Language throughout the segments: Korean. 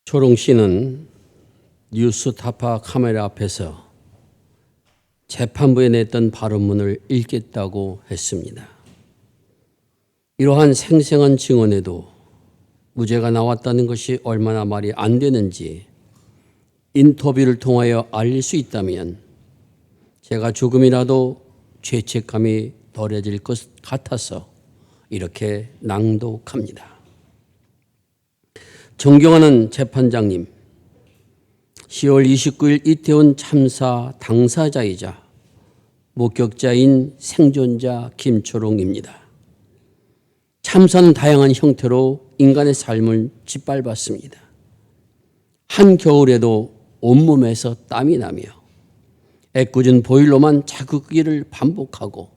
초롱 씨는 뉴스타파 카메라 앞에서 재판부에 냈던 발언문을 읽겠다고 했습니다. 이러한 생생한 증언에도 무죄가 나왔다는 것이 얼마나 말이 안 되는지 인터뷰를 통하여 알릴 수 있다면 제가 조금이라도 죄책감이 덜해질 것 같아서 이렇게 낭독합니다. 존경하는 재판장님, 10월 29일 이태원 참사 당사자이자 목격자인 생존자 김초롱입니다. 참사는 다양한 형태로 인간의 삶을 짓밟았습니다. 한겨울에도 온몸에서 땀이 나며 애꿎은 보일러만 자극기를 반복하고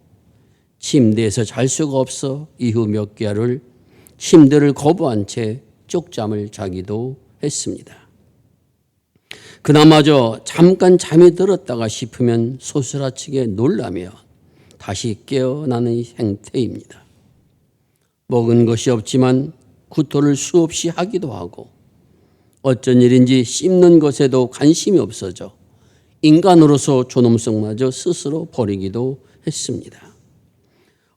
침대에서 잘 수가 없어 이후 몇 개월을 침대를 거부한 채 쪽잠을 자기도 했습니다. 그나마저 잠깐 잠이 들었다가 싶으면 소스라치게 놀라며 다시 깨어나는 행태입니다. 먹은 것이 없지만 구토를 수없이 하기도 하고 어쩐 일인지 씹는 것에도 관심이 없어져 인간으로서 존엄성마저 스스로 버리기도 했습니다.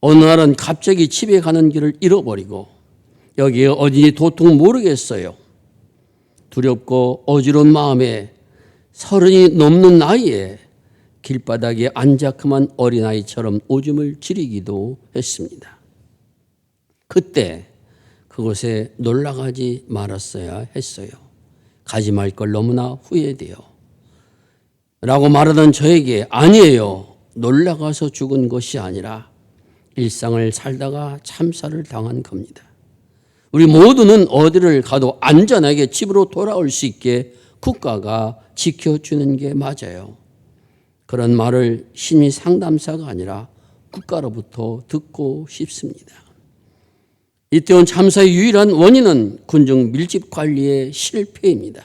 어느 날은 갑자기 집에 가는 길을 잃어버리고 여기에 어딘지 도통 모르겠어요. 두렵고 어지러운 마음에 30이 넘는 나이에 길바닥에 안자큼한 어린아이처럼 오줌을 지리기도 했습니다. 그때 그곳에 놀러가지 말았어야 했어요. 가지 말 걸 너무나 후회돼요. 라고 말하던 저에게 아니에요. 놀러가서 죽은 것이 아니라 일상을 살다가 참사를 당한 겁니다. 우리 모두는 어디를 가도 안전하게 집으로 돌아올 수 있게 국가가 지켜주는 게 맞아요. 그런 말을 심리 상담사가 아니라 국가로부터 듣고 싶습니다. 이태원 참사의 유일한 원인은 군중 밀집 관리의 실패입니다.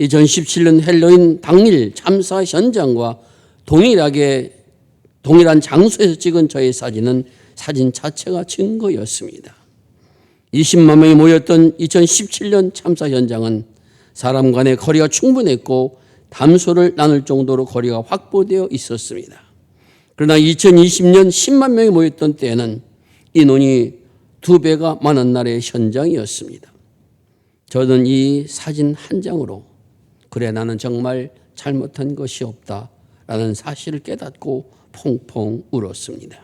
2017년 헬로윈 당일 참사 현장과 동일한 장소에서 찍은 저의 사진은 사진 자체가 증거였습니다. 20만 명이 모였던 2017년 참사 현장은 사람 간의 거리가 충분했고 담소를 나눌 정도로 거리가 확보되어 있었습니다. 그러나 2020년 10만 명이 모였던 때에는 인원이 2배가 많은 날의 현장이었습니다. 저는 이 사진 한 장으로 그래 나는 정말 잘못한 것이 없다라는 사실을 깨닫고 펑펑 울었습니다.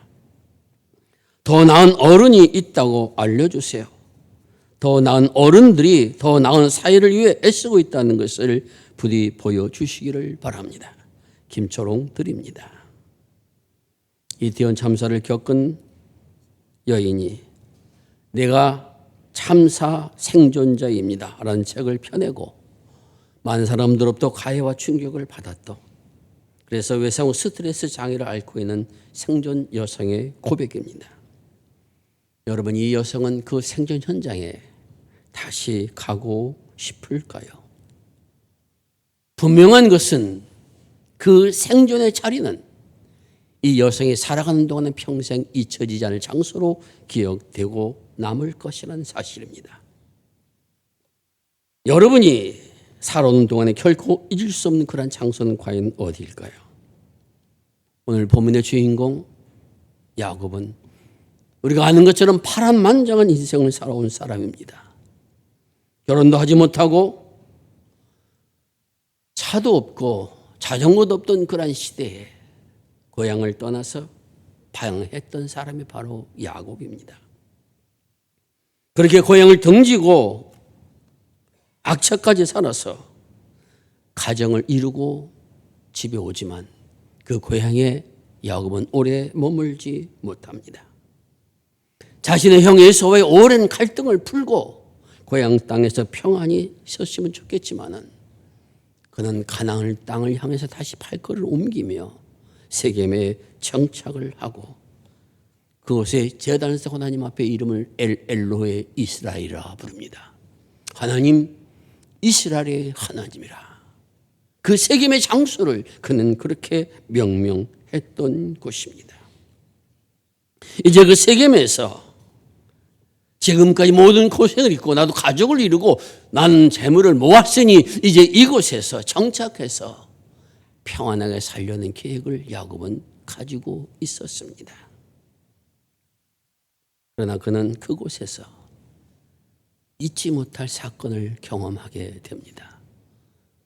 더 나은 어른이 있다고 알려주세요. 더 나은 어른들이 더 나은 사회를 위해 애쓰고 있다는 것을 부디 보여주시기를 바랍니다. 김초롱 드립니다. 이태원 참사를 겪은 여인이 내가 참사 생존자입니다 라는 책을 펴내고 많은 사람들로부터 가해와 충격을 받았던, 그래서 외상 후 스트레스 장애를 앓고 있는 생존 여성의 고백입니다. 여러분, 이 여성은 그 생존 현장에 다시 가고 싶을까요? 분명한 것은 그 생존의 자리는 이 여성이 살아가는 동안은 평생 잊혀지지 않을 장소로 기억되고 남을 것이라는 사실입니다. 여러분이 살아오는 동안에 결코 잊을 수 없는 그런 장소는 과연 어디일까요? 오늘 본문의 주인공 야곱은 우리가 아는 것처럼 파란만장한 인생을 살아온 사람입니다. 결혼도 하지 못하고 차도 없고 자전거도 없던 그런 시대에 고향을 떠나서 방황했던 사람이 바로 야곱입니다. 그렇게 고향을 등지고 악착까지 살아서 가정을 이루고 집에 오지만 그 고향에 야곱은 오래 머물지 못합니다. 자신의 형 에사와의 오랜 갈등을 풀고 고향 땅에서 평안히 있었으면 좋겠지만은 그는 가나안 땅을 향해서 다시 발걸음을 옮기며 세겜에 정착을 하고 그곳에 제단을 세고 하나님 앞에 이름을 엘로헤 이스라엘이라 부릅니다. 하나님 이스라엘의 하나님이라. 그 세겜의 장소를 그는 그렇게 명명했던 곳입니다. 이제 그 세겜에서 지금까지 모든 고생을 잊고 나도 가족을 이루고 나는 재물을 모았으니 이제 이곳에서 정착해서 평안하게 살려는 계획을 야곱은 가지고 있었습니다. 그러나 그는 그곳에서 잊지 못할 사건을 경험하게 됩니다.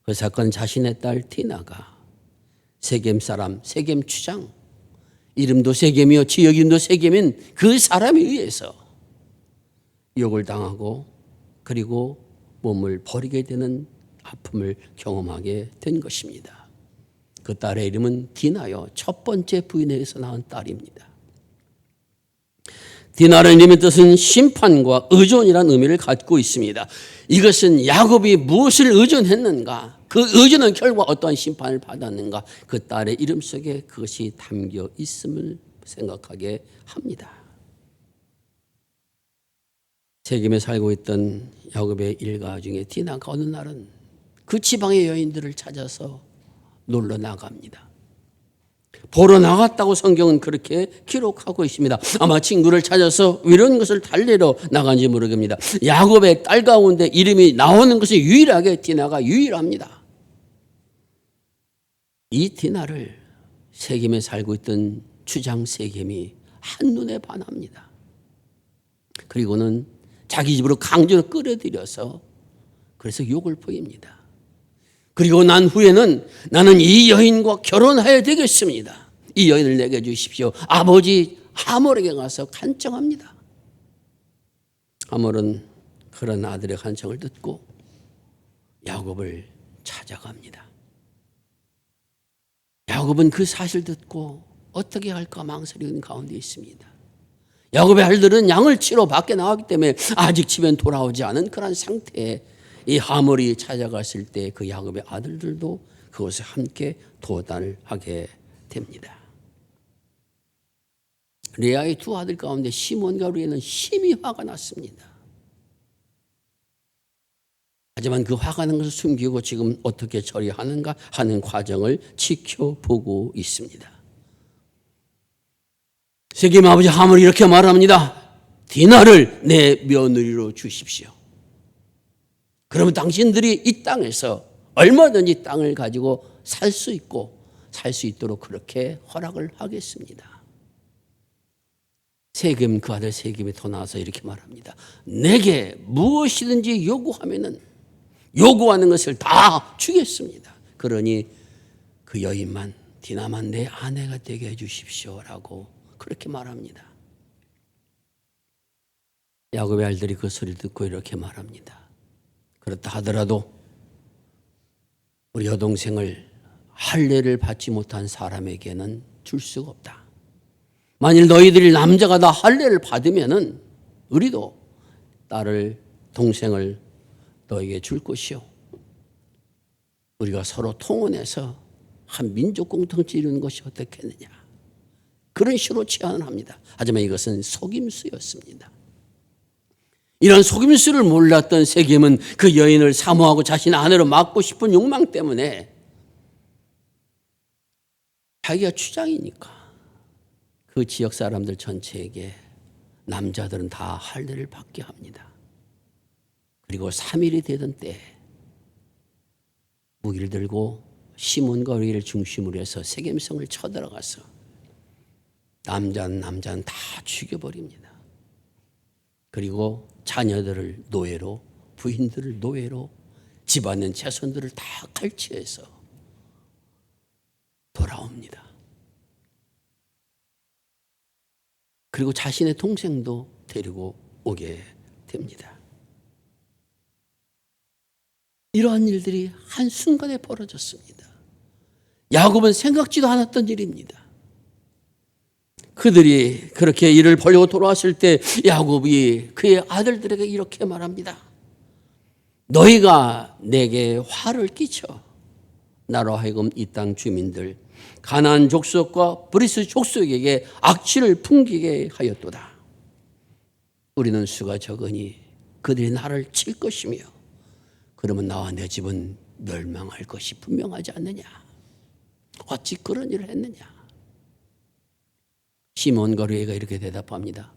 그 사건은 자신의 딸 디나가 세겜 사람, 세겜 추장, 이름도 세겜이요 지역 이름도 세겜인 그 사람에 의해서 욕을 당하고 그리고 몸을 버리게 되는 아픔을 경험하게 된 것입니다. 그 딸의 이름은 디나요. 첫 번째 부인에게서 낳은 딸입니다. 디나라는 이름의 뜻은 심판과 의존이라는 의미를 갖고 있습니다. 이것은 야곱이 무엇을 의존했는가, 그 의존은 결과 어떠한 심판을 받았는가, 그 딸의 이름 속에 그것이 담겨 있음을 생각하게 합니다. 세겜에 살고 있던 야곱의 일가 중에 디나가 어느 날은 그 지방의 여인들을 찾아서 놀러 나갑니다. 보러 나갔다고 성경은 그렇게 기록하고 있습니다. 아마 친구를 찾아서 이런 것을 달래러 나간지 모르겠습니다. 야곱의 딸 가운데 이름이 나오는 것이 유일하게 디나가 유일합니다. 이 디나를 세겜에 살고 있던 주장 세겜이 한눈에 반합니다. 그리고는 자기 집으로 강제로 끌어들여서 그래서 욕을 보입니다. 그리고 난 후에는 나는 이 여인과 결혼해야 되겠습니다. 이 여인을 내게 주십시오. 아버지 하몰에게 가서 간청합니다. 하몰은 그런 아들의 간청을 듣고 야곱을 찾아갑니다. 야곱은 그 사실 듣고 어떻게 할까 망설이는 가운데 있습니다. 야곱의 아들들은 양을 치러 밖에 나왔기 때문에 아직 집엔 돌아오지 않은 그런 상태에 이 하몰이 찾아갔을 때 그 야곱의 아들들도 그것에 함께 도단을 하게 됩니다. 레아의 두 아들 가운데 시몬과 루에는 심히 화가 났습니다. 하지만 그 화가 난 것을 숨기고 지금 어떻게 처리하는가 하는 과정을 지켜보고 있습니다. 세겜 아버지 하몰이 이렇게 말합니다. 디나를 내 며느리로 주십시오. 그러면 당신들이 이 땅에서 얼마든지 땅을 가지고 살 수 있고 살 수 있도록 그렇게 허락을 하겠습니다. 세겜 그 아들 세겜이 더 나와서 이렇게 말합니다. 내게 무엇이든지 요구하면은 요구하는 것을 다 주겠습니다. 그러니 그 여인만 디나만 내 아내가 되게 해주십시오라고 그렇게 말합니다. 야곱의 아들들이 그 소리를 듣고 이렇게 말합니다. 그렇다 하더라도 우리 여동생을 할례를 받지 못한 사람에게는 줄 수가 없다. 만일 너희들이 남자가 다 할례를 받으면은 우리도 딸을 동생을 너에게 줄 것이요. 우리가 서로 통혼해서 한 민족 공통체 이루는 것이 어떻겠느냐. 그런 식으로 제안을 합니다. 하지만 이것은 속임수였습니다. 이런 속임수를 몰랐던 세겜은 그 여인을 사모하고 자신 아내로 맡고 싶은 욕망 때문에 자기가 추장이니까 그 지역 사람들 전체에게 남자들은 다 할례를 받게 합니다. 그리고 3일이 되던 때 무기를 들고 시몬과 루이를 중심으로 해서 세겜성을 쳐들어가서 남자는 다 죽여버립니다. 그리고 자녀들을 노예로, 부인들을 노예로, 집안의 자손들을 다 칼치해서 돌아옵니다. 그리고 자신의 동생도 데리고 오게 됩니다. 이러한 일들이 한순간에 벌어졌습니다. 야곱은 생각지도 않았던 일입니다. 그들이 그렇게 일을 벌리고 돌아왔을 때 야곱이 그의 아들들에게 이렇게 말합니다. 너희가 내게 화를 끼쳐 나로 하여금 이 땅 주민들 가나안 족속과 브리스 족속에게 악취를 풍기게 하였도다. 우리는 수가 적으니 그들이 나를 칠 것이며 그러면 나와 내 집은 멸망할 것이 분명하지 않느냐. 어찌 그런 일을 했느냐. 시몬과 루이가 이렇게 대답합니다.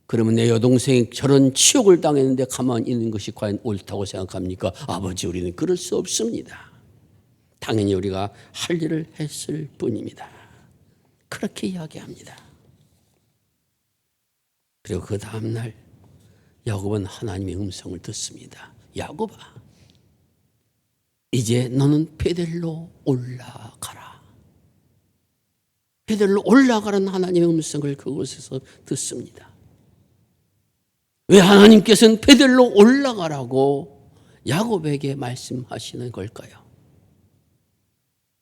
그러면 내 여동생이 저런 치욕을 당했는데 가만히 있는 것이 과연 옳다고 생각합니까? 아버지, 우리는 그럴 수 없습니다. 당연히 우리가 할 일을 했을 뿐입니다. 그렇게 이야기합니다. 그리고 그 다음날 야곱은 하나님의 음성을 듣습니다. 야곱아, 이제 너는 베델로 올라가라. 베델로 올라가라는 하나님의 음성을 그곳에서 듣습니다. 왜 하나님께서는 베델로 올라가라고 야곱에게 말씀하시는 걸까요?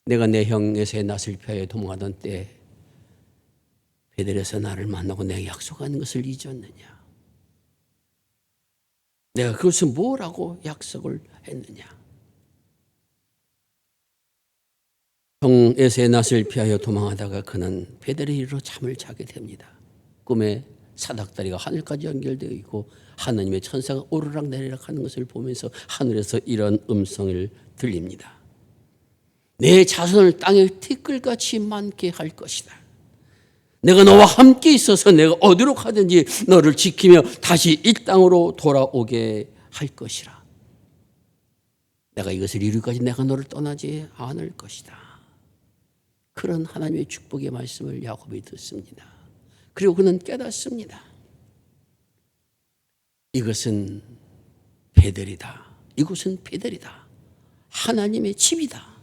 내가 내 형 에서의 낯을 피하여 도망하던 때 베델에서 나를 만나고 내가 약속한 것을 잊었느냐? 내가 그것을 뭐라고 약속을 했느냐? 형 에서의 낯을 피하여 도망하다가 그는 베델에 이르러 잠을 자게 됩니다. 꿈에 사닥다리가 하늘까지 연결되어 있고 하나님의 천사가 오르락 내리락 하는 것을 보면서 하늘에서 이런 음성을 들립니다. 내 자손을 땅에 티끌같이 많게 할 것이다. 내가 너와 함께 있어서 내가 어디로 가든지 너를 지키며 다시 이 땅으로 돌아오게 할 것이라. 내가 이것을 이루기까지 내가 너를 떠나지 않을 것이다. 그런 하나님의 축복의 말씀을 야곱이 듣습니다. 그리고 그는 깨닫습니다. 이것은 베델이다. 이곳은 베델이다. 하나님의 집이다.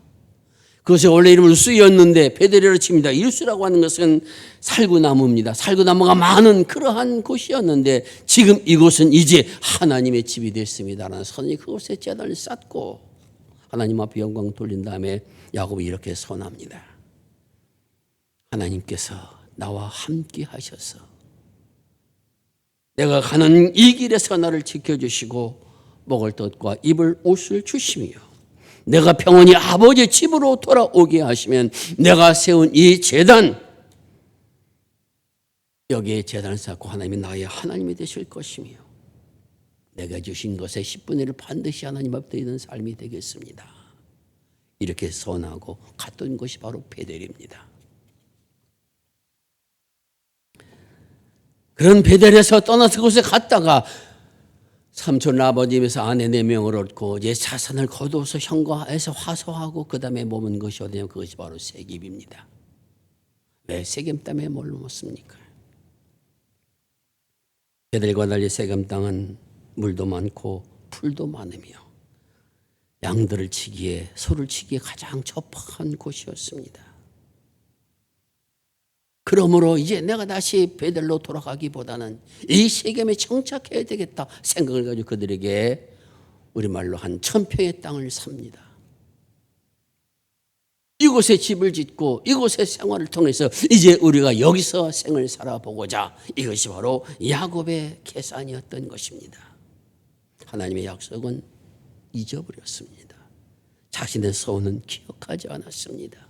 그것의 원래 이름은 루스였는데 베델이라고 칩니다. 이 루스라고 하는 것은 살구나무입니다. 살구나무가 많은 그러한 곳이었는데 지금 이곳은 이제 하나님의 집이 됐습니다라는 선언이 그곳에 제단을 쌓고 하나님 앞에 영광 돌린 다음에 야곱이 이렇게 선언합니다. 하나님께서 나와 함께 하셔서 내가 가는 이 길에서 나를 지켜주시고 먹을 것과 입을 옷을 주시며 내가 평온히 아버지의 집으로 돌아오게 하시면 내가 세운 이 제단, 여기에 제단을 쌓고 하나님이 나의 하나님이 되실 것이며 내가 주신 것의 10분의 1을 반드시 하나님 앞에 드리는 삶이 되겠습니다. 이렇게 선하고 갔던 곳이 바로 베델입니다. 그런 베델에서 떠나서 그곳에 갔다가 삼촌 아버지에서 아내 4명을 얻고 이제 자산을 거두어서 형과에서 화소하고 그 다음에 머문 것이 어디냐면 그것이 바로 세겜입니다. 왜 세겜 땅에 뭘로 묻습니까? 베델과 달리 세겜 땅은 물도 많고 풀도 많으며 양들을 치기에 소를 치기에 가장 적합한 곳이었습니다. 그러므로 이제 내가 다시 베델로 돌아가기보다는 이 세겜에 정착해야 되겠다 생각을 가지고 그들에게 우리말로 한 1000평의 땅을 삽니다. 이곳에 집을 짓고 이곳의 생활을 통해서 이제 우리가 여기서 생을 살아보고자, 이것이 바로 야곱의 계산이었던 것입니다. 하나님의 약속은 잊어버렸습니다. 자신의 소원은 기억하지 않았습니다.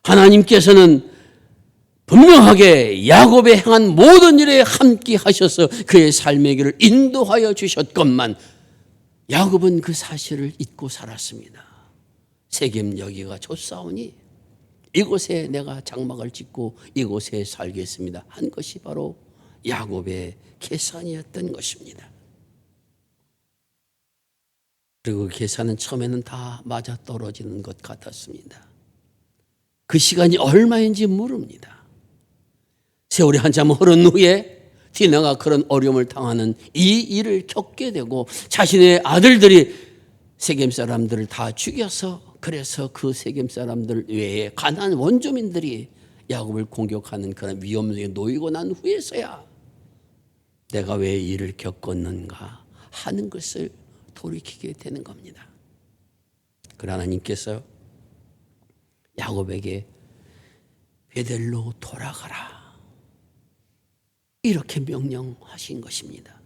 하나님께서는 분명하게 야곱의 행한 모든 일에 함께 하셔서 그의 삶의 길을 인도하여 주셨건만 야곱은 그 사실을 잊고 살았습니다. 세겜 여기가 좋사오니 이곳에 내가 장막을 짓고 이곳에 살겠습니다 한 것이 바로 야곱의 계산이었던 것입니다. 그리고 그 계산은 처음에는 다 맞아떨어지는 것 같았습니다. 그 시간이 얼마인지 모릅니다. 세월이 한참 흐른 후에 디나가 그런 어려움을 당하는 이 일을 겪게 되고 자신의 아들들이 세겜 사람들을 다 죽여서, 그래서 그 세겜 사람들 외에 가나안 원주민들이 야곱을 공격하는 그런 위험에 놓이고 난 후에서야 내가 왜 이 일을 겪었는가 하는 것을 돌이키게 되는 겁니다. 그러나 하나님께서 야곱에게 베델로 돌아가라 이렇게 명령하신 것입니다.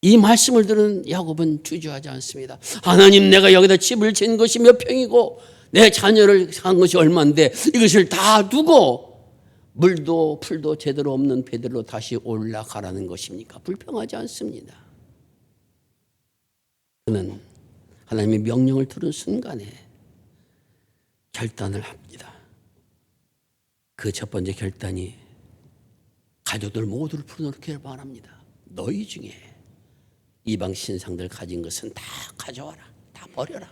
이 말씀을 들은 야곱은 주저하지 않습니다. 하나님, 내가 여기다 집을 지은 것이 몇 평이고 내 자녀를 산 것이 얼마인데 이것을 다 두고 물도 풀도 제대로 없는 베델로 다시 올라가라는 것입니까? 불평하지 않습니다. 그는 하나님의 명령을 들은 순간에 결단을 합니다. 그 첫 번째 결단이 가족들 모두를 불러놓기를 바랍니다. 너희 중에 이방 신상들 가진 것은 다 가져와라. 다 버려라.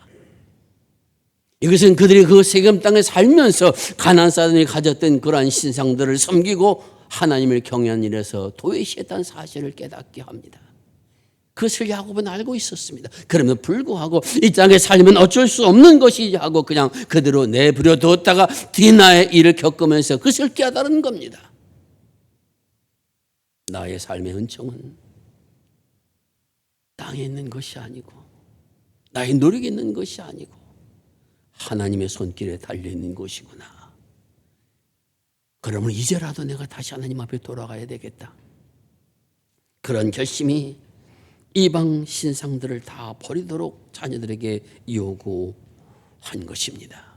이것은 그들이 그 세겜 땅에 살면서 가나안 사람이 가졌던 그러한 신상들을 섬기고 하나님을 경외한 일에서 도외시했다는 사실을 깨닫게 합니다. 그것을 야곱은 알고 있었습니다. 그럼에도 불구하고 이 땅에 살면 어쩔 수 없는 것이지 하고 그냥 그대로 내버려 두었다가 디나의 일을 겪으면서 그것을 깨달은 겁니다. 나의 삶의 은총은 땅에 있는 것이 아니고 나의 노력에 있는 것이 아니고 하나님의 손길에 달려있는 것이구나. 그러면 이제라도 내가 다시 하나님 앞에 돌아가야 되겠다. 그런 결심이 이방 신상들을 다 버리도록 자녀들에게 요구한 것입니다.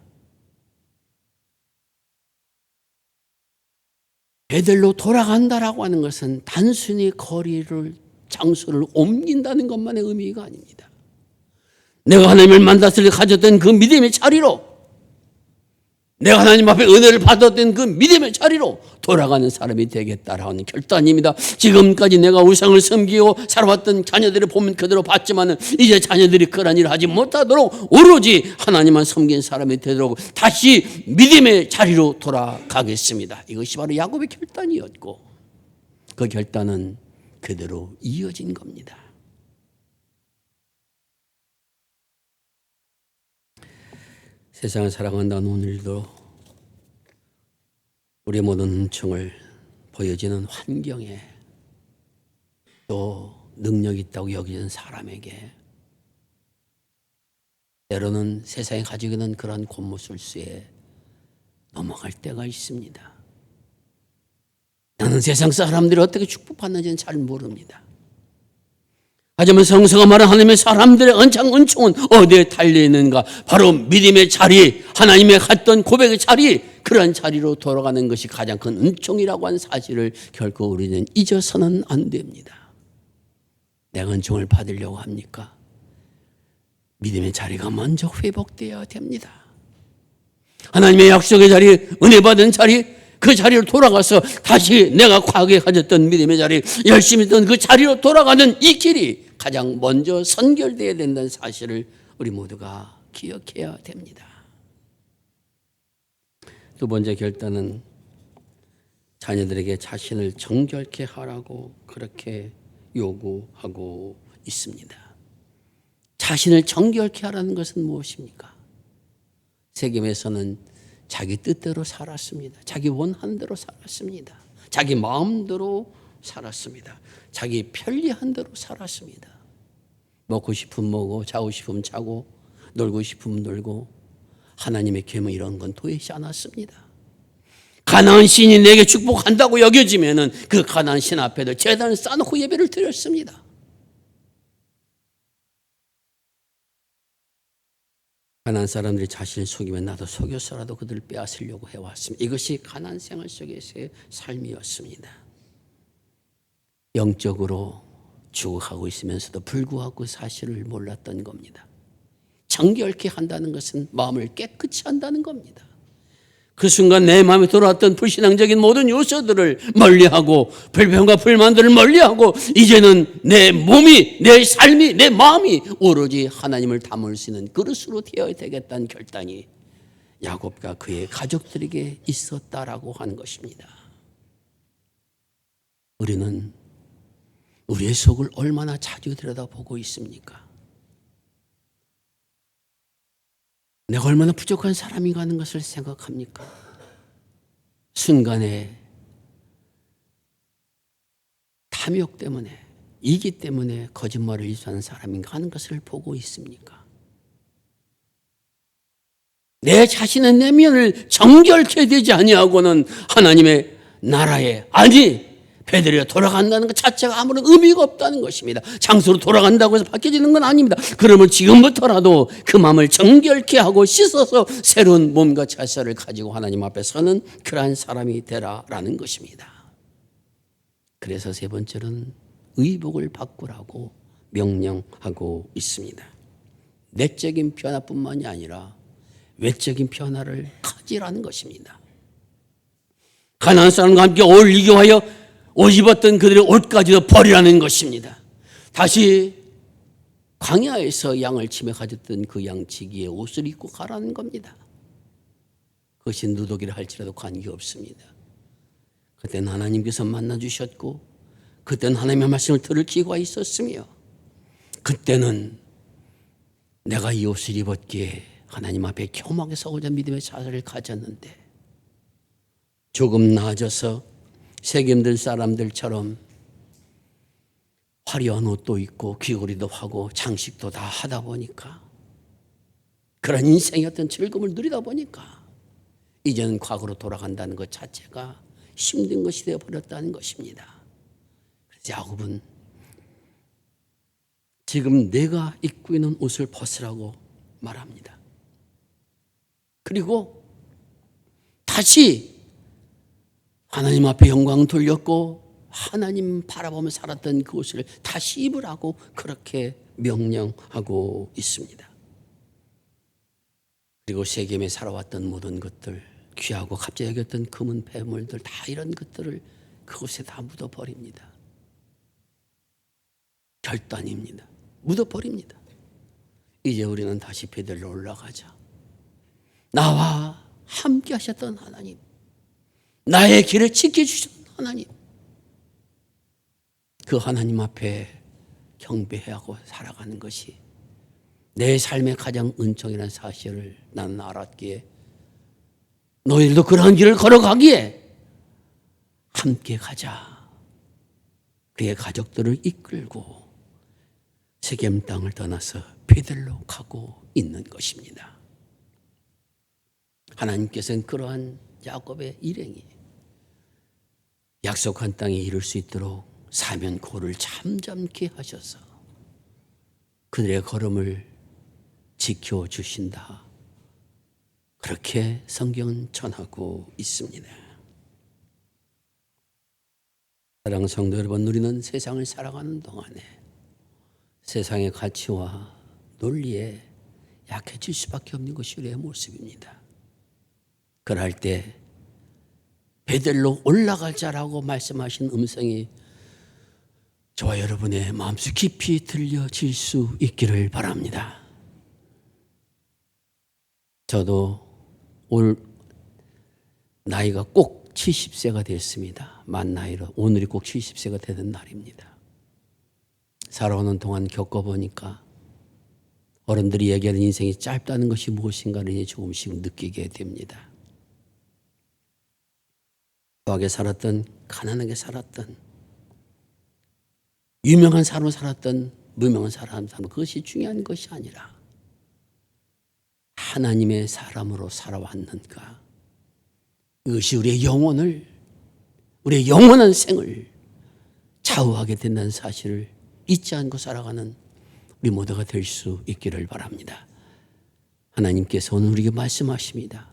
베델로 돌아간다라고 하는 것은 단순히 거리를 장소를 옮긴다는 것만의 의미가 아닙니다. 내가 하나님을 만났을 때 가졌던 그 믿음의 자리로, 내가 하나님 앞에 은혜를 받았던 그 믿음의 자리로 돌아가는 사람이 되겠다라는 결단입니다. 지금까지 내가 우상을 섬기고 살아왔던 자녀들을 보면 그대로 봤지만 이제 자녀들이 그런 일을 하지 못하도록 오로지 하나님만 섬긴 사람이 되도록 다시 믿음의 자리로 돌아가겠습니다. 이것이 바로 야곱의 결단이었고 그 결단은 그대로 이어진 겁니다. 세상을 살아간다는 오늘도 우리 모든 은총을 보여지는 환경에 또 능력이 있다고 여기는 사람에게 때로는 세상에 가지고 있는 그런 곤모술수에 넘어갈 때가 있습니다. 나는 세상 사람들이 어떻게 축복받는지는 잘 모릅니다. 하지만 성서가 말하는 하나님의 사람들의 은총은 어디에 달려있는가? 바로 믿음의 자리, 하나님의 갔던 고백의 자리, 그런 자리로 돌아가는 것이 가장 큰 은총이라고 하는 사실을 결코 우리는 잊어서는 안 됩니다. 내가 은총을 받으려고 합니까? 믿음의 자리가 먼저 회복되어야 됩니다. 하나님의 약속의 자리, 은혜 받은 자리, 그 자리로 돌아가서 다시 내가 과거에 가졌던 믿음의 자리, 열심히 했던 그 자리로 돌아가는 이 길이 가장 먼저 선결되어야 된다는 사실을 우리 모두가 기억해야 됩니다. 두 번째 결단은 자녀들에게 자신을 정결케 하라고 그렇게 요구하고 있습니다. 자신을 정결케 하라는 것은 무엇입니까? 세겜에서는 자기 뜻대로 살았습니다. 자기 원하는 대로 살았습니다. 자기 마음대로 살았습니다. 자기 편리한 대로 살았습니다. 먹고 싶으면 먹고 자고 싶으면 자고 놀고 싶으면 놀고 하나님의 계명 이런 건 도외시 않았습니다. 가나안 신이 내게 축복한다고 여겨지면은 그 가나안 신 앞에도 제단을 쌓아놓고 예배를 드렸습니다. 가나안 사람들이 자신을 속이면 나도 속여서라도 그들을 빼앗으려고 해왔습니다. 이것이 가나안 생활 속에서의 삶이었습니다. 영적으로 죽어가고 있으면서도 불구하고 그 사실을 몰랐던 겁니다. 정결케 한다는 것은 마음을 깨끗이 한다는 겁니다. 그 순간 내 마음에 돌아왔던 불신앙적인 모든 요소들을 멀리하고 불평과 불만들을 멀리하고 이제는 내 몸이, 내 삶이, 내 마음이 오로지 하나님을 담을 수 있는 그릇으로 되어야 되겠다는 결단이 야곱과 그의 가족들에게 있었다라고 하는 것입니다. 우리는 우리의 속을 얼마나 자주 들여다보고 있습니까? 내가 얼마나 부족한 사람인가 하는 것을 생각합니까? 순간에 탐욕 때문에, 이기 때문에 거짓말을 일수하는 사람인가 하는 것을 보고 있습니까? 내 자신의 내면을 정결케 되지 아니하고는 하나님의 나라에 베델에 돌아간다는 것 자체가 아무런 의미가 없다는 것입니다. 장소로 돌아간다고 해서 바뀌어지는 건 아닙니다. 그러면 지금부터라도 그 마음을 정결케 하고 씻어서 새로운 몸과 자세를 가지고 하나님 앞에 서는 그러한 사람이 되라라는 것입니다. 그래서 세 번째로는 의복을 바꾸라고 명령하고 있습니다. 내적인 변화뿐만이 아니라 외적인 변화를 가지라는 것입니다. 가나안 사람과 함께 어울리기 위하여 옷 입었던 그들의 옷까지도 버리라는 것입니다. 다시 광야에서 양을 치며 가졌던 그 양치기에 옷을 입고 가라는 겁니다. 그것이 누더기라 할지라도 관계없습니다. 그때는 하나님께서 만나주셨고 그때는 하나님의 말씀을 들을 기회가 있었으며 그때는 내가 이 옷을 입었기에 하나님 앞에 겸하게 서고자 믿음의 자세를 가졌는데 조금 나아져서 세겜들 사람들처럼 화려한 옷도 입고 귀걸이도 하고 장식도 다 하다 보니까 그런 인생의 어떤 즐거움을 누리다 보니까 이제는 과거로 돌아간다는 것 자체가 힘든 것이 되어버렸다는 것입니다. 그래서 야곱은 지금 내가 입고 있는 옷을 벗으라고 말합니다. 그리고 다시 하나님 앞에 영광 돌렸고 하나님 바라보며 살았던 그 옷을 다시 입으라고 그렇게 명령하고 있습니다. 그리고 세겜에 살아왔던 모든 것들, 귀하고 값지게 여겼던 금은 폐물들 다 이런 것들을 그곳에 다 묻어버립니다. 결단입니다. 묻어버립니다. 이제 우리는 다시 베들로 올라가자. 나와 함께 하셨던 하나님, 나의 길을 지켜주셨던 하나님, 그 하나님 앞에 경배하고 살아가는 것이 내 삶의 가장 은총이라는 사실을 나는 알았기에 너희들도 그러한 길을 걸어가기에 함께 가자. 그의 가족들을 이끌고 세겜 땅을 떠나서 베들로 가고 있는 것입니다. 하나님께서는 그러한 야곱의 일행이 약속한 땅에 이룰 수 있도록 사면고를 잠잠케 하셔서 그들의 걸음을 지켜주신다. 그렇게 성경은 전하고 있습니다. 사랑하는 성도 여러분, 우리는 세상을 살아가는 동안에 세상의 가치와 논리에 약해질 수밖에 없는 것이 우리의 모습입니다. 그럴 때 베들로 올라가자라고 말씀하신 음성이 저와 여러분의 마음속 깊이 들려질 수 있기를 바랍니다. 저도 올 나이가 꼭 70세가 됐습니다. 만 나이로 오늘이 꼭 70세가 되는 날입니다. 살아오는 동안 겪어보니까 어른들이 얘기하는 인생이 짧다는 것이 무엇인가를 조금씩 느끼게 됩니다. 부하게 살았던, 가난하게 살았던, 유명한 사람으로 살았던, 무명한 사람, 그것이 중요한 것이 아니라 하나님의 사람으로 살아왔는가, 이것이 우리의 영혼을, 우리의 영원한 생을 좌우하게 된다는 사실을 잊지 않고 살아가는 우리 모두가 될 수 있기를 바랍니다. 하나님께서 오늘 우리에게 말씀하십니다.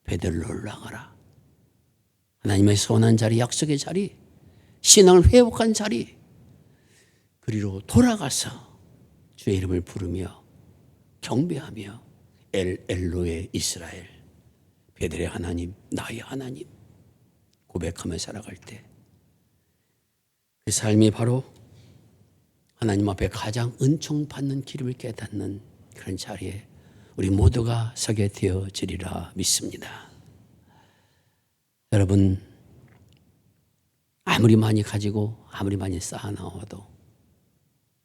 베들로 올라가라. 하나님의 선한 자리, 약속의 자리, 신앙을 회복한 자리, 그리로 돌아가서 주의 이름을 부르며 경배하며 엘로의 이스라엘, 베들의 하나님, 나의 하나님 고백하며 살아갈 때 그 삶이 바로 하나님 앞에 가장 은총받는 기름을 깨닫는 그런 자리에 우리 모두가 서게 되어지리라 믿습니다. 여러분, 아무리 많이 가지고 아무리 많이 쌓아나와도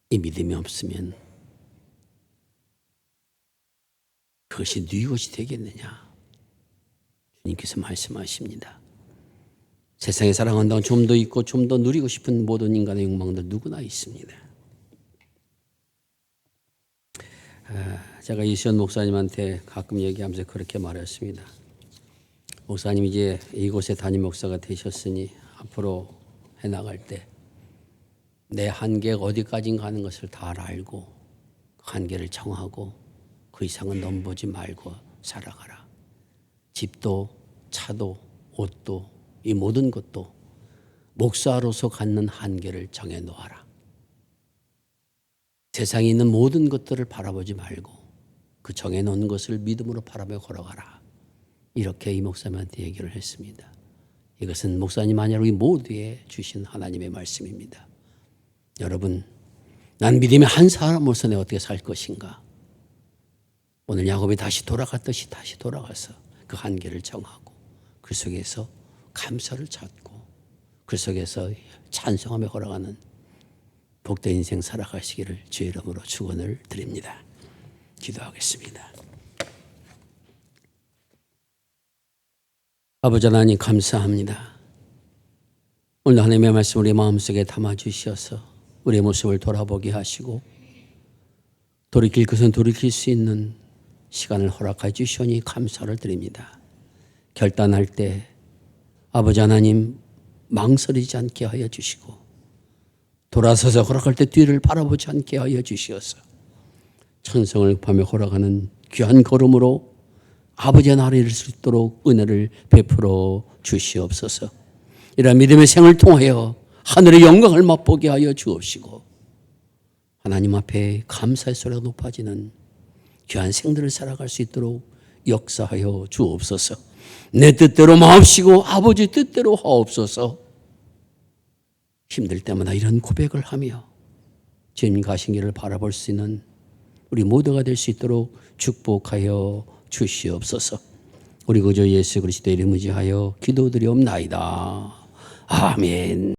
이 믿음이 없으면 그것이 네 것이 되겠느냐? 주님께서 말씀하십니다. 세상에 사랑한다고 좀 더 있고 좀 더 누리고 싶은 모든 인간의 욕망들 누구나 있습니다. 제가 이수연 목사님한테 가끔 얘기하면서 그렇게 말했습니다. 목사님, 이제 이곳에 담임 목사가 되셨으니 앞으로 해나갈 때 내 한계가 어디까지인가 하는 것을 다 알고 그 한계를 정하고 그 이상은 넘보지 말고 살아가라. 집도 차도 옷도 이 모든 것도 목사로서 갖는 한계를 정해 놓아라. 세상에 있는 모든 것들을 바라보지 말고 그 정해 놓은 것을 믿음으로 바라보며 걸어가라. 이렇게 이 목사님한테 얘기를 했습니다. 이것은 목사님 아니라 우리 모두에 주신 하나님의 말씀입니다. 여러분, 난 믿음의 한 사람으로서 내가 어떻게 살 것인가? 오늘 야곱이 다시 돌아갔듯이 다시 돌아가서 그 한계를 정하고 그 속에서 감사를 찾고 그 속에서 찬송하며 걸어가는 복된 인생 살아가시기를 주의 이름으로 축원을 드립니다. 기도하겠습니다. 아버지 하나님 감사합니다. 오늘 하나님의 말씀 우리 마음속에 담아주셔서 우리의 모습을 돌아보게 하시고 돌이킬 것은 돌이킬 수 있는 시간을 허락해 주시오니 감사를 드립니다. 결단할 때 아버지 하나님 망설이지 않게 하여 주시고 돌아서서 걸어갈 때 뒤를 바라보지 않게 하여 주시어서 천성을 급하며 걸어가는 귀한 걸음으로 아버지의 나라에 이를 수 있도록 은혜를 베풀어 주시옵소서. 이러한 믿음의 생을 통하여 하늘의 영광을 맛보게 하여 주옵시고 하나님 앞에 감사의 소리가 높아지는 귀한 생들을 살아갈 수 있도록 역사하여 주옵소서. 내 뜻대로 마옵시고 아버지 뜻대로 하옵소서. 힘들 때마다 이런 고백을 하며 주님 가신 길을 바라볼 수 있는 우리 모두가 될 수 있도록 축복하여 주시옵소서. 우리 구주 예수 그리스도의 이름을 지하여 기도드리옵나이다. 아멘.